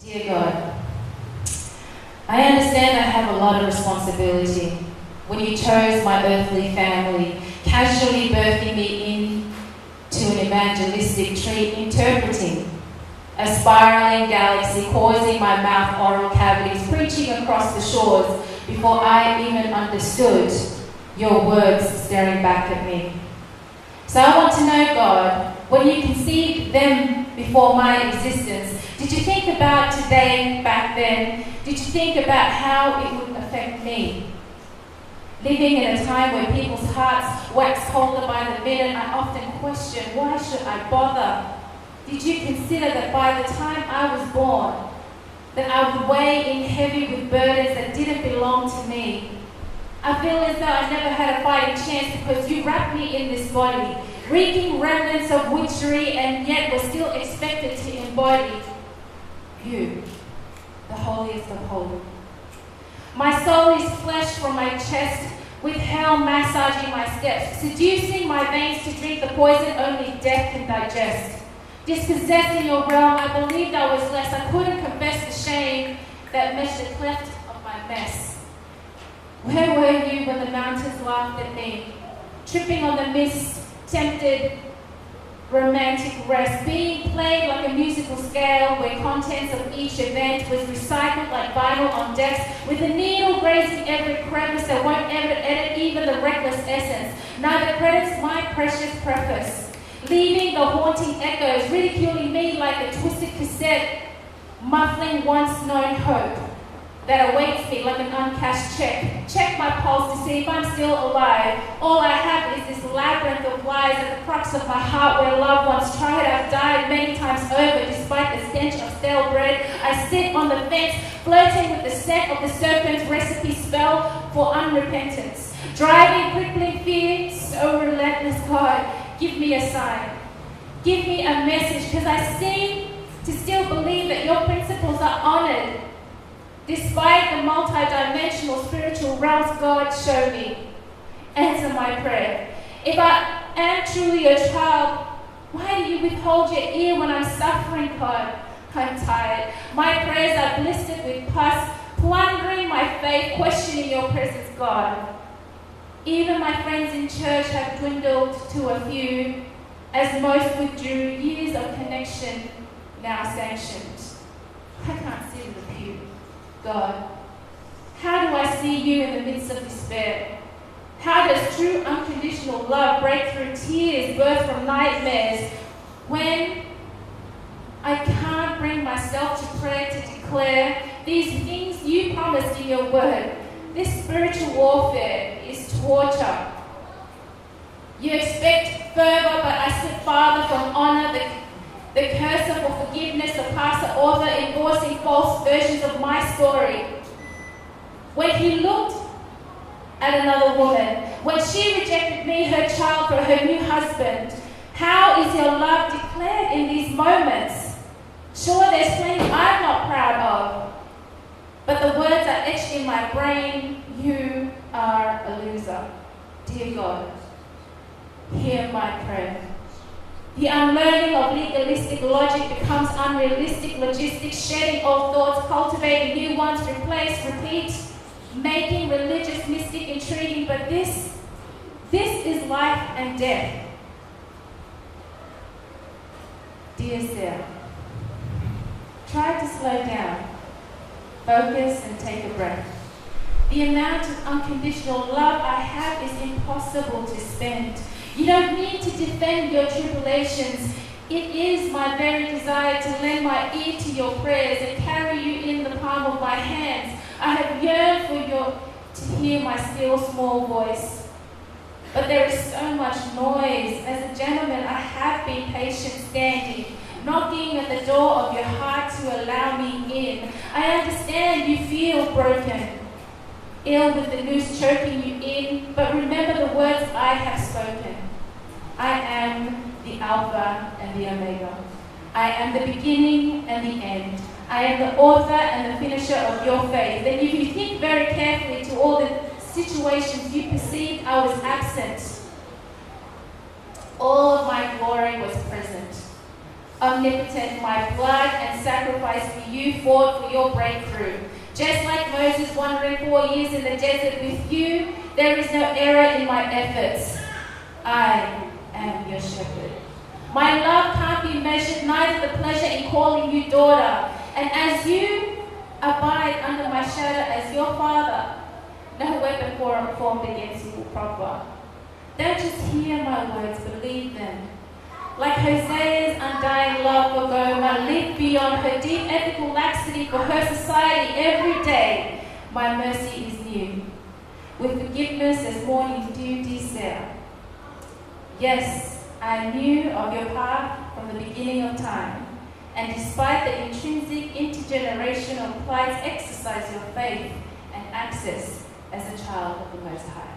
Dear God, I understand I have a lot of responsibility when you chose my earthly family, casually birthing me into an evangelistic tree, interpreting a spiraling galaxy, causing my mouth oral cavities, preaching across the shores before I even understood your words staring back at me. So I want to know, God, when you conceived them before my existence, did you think about today back then? Did you think about how it would affect me? Living in a time where people's hearts wax colder by the minute, I often question, why should I bother? Did you consider that by the time I was born, that I would weigh in heavy with burdens that didn't belong to me? I feel as though I never had a fighting chance because you wrapped me in this body, reeking remnants of witchery, and yet were still expected to embody you, the holiest of holy. My soul is flesh from my chest, with hell massaging my steps, seducing my veins to drink the poison only death can digest. Dispossessed in your realm, I believed I was less. I couldn't confess the shame that meshed the cleft of my mess. Where were you when the mountains laughed at me? Tripping on the mist, tempted romantic rest, being played like a musical scale where contents of each event was recycled like vinyl on decks, with a needle grazing every crevice that won't ever edit even the reckless essence. Neither credits my precious preface, leaving the haunting echoes, ridiculing me like a twisted cassette, muffling once known hope that awaits me like an uncashed check. Check my pulse to see if I'm still alive. All I have is this labyrinth of lies at the crux of my heart where loved ones tried. I've died many times over despite the stench of stale bread. I sit on the fence, flirting with the scent of the serpent's recipe spell for unrepentance. Driving crippling fear, so relentless, God, give me a sign. Give me a message, because I seem to still believe that your principles are honored. Despite the multi-dimensional spiritual realms God showed me, answer my prayer. If I am truly your child, why do you withhold your ear when I'm suffering, God? I'm tired. My prayers are blistered with pus, plundering my faith, questioning your presence, God. Even my friends in church have dwindled to a few, as most withdrew, years of connection now sanctioned. I can't sit in the pew. God, how do I see you in the midst of despair? How does true unconditional love break through tears birthed from nightmares when I can't bring myself to prayer to declare these things you promised in your word? This spiritual warfare is torture. You expect fervor, but I sit farther from honor, the cursor for forgiveness, the pastor, author, endorsing false versions of my story. When he looked at another woman, when she rejected me, her child, for her new husband, how is your love declared in these moments? Sure, there's plenty I'm not proud of, but the words are etched in my brain. You are a loser. Dear God, hear my prayer. The unlearning of legalistic logic becomes unrealistic logistics, shedding old thoughts, cultivating new ones, replace, repeat, making religious mystic intriguing. But this is life and death. Dear Sarah, try to slow down, focus and take a breath. The amount of unconditional love I have is impossible to spend. You don't need to defend your tribulations. It is my very desire to lend my ear to your prayers and carry you in the palm of my hands. I have yearned to hear my still small voice. But there is so much noise. As a gentleman, I have been patient standing, knocking at the door of your heart to allow me in. I understand you feel broken, ill with the noose choking you in, but remember the words I have spoken. I am the Alpha and the Omega. I am the beginning and the end. I am the author and the finisher of your faith. And if you think very carefully to all the situations you perceived I was absent, all of my glory was present. Omnipotent, my blood and sacrifice for you fought for your breakthrough. Just like Moses wandering 4 years in the desert with you, there is no error in my efforts. I am your shepherd. My love can't be measured, neither the pleasure in calling you daughter. And as you abide under my shadow as your father, no weapon formed against you will prosper. Don't just hear my words, believe them. Like Hosea's undying love for Gomer, live beyond her deep ethical laxity for her society every day. My mercy is new, with forgiveness as morning dew descend. Yes, I knew of your path from the beginning of time, and despite the intrinsic intergenerational plights, exercise your faith and access as a child of the Most High.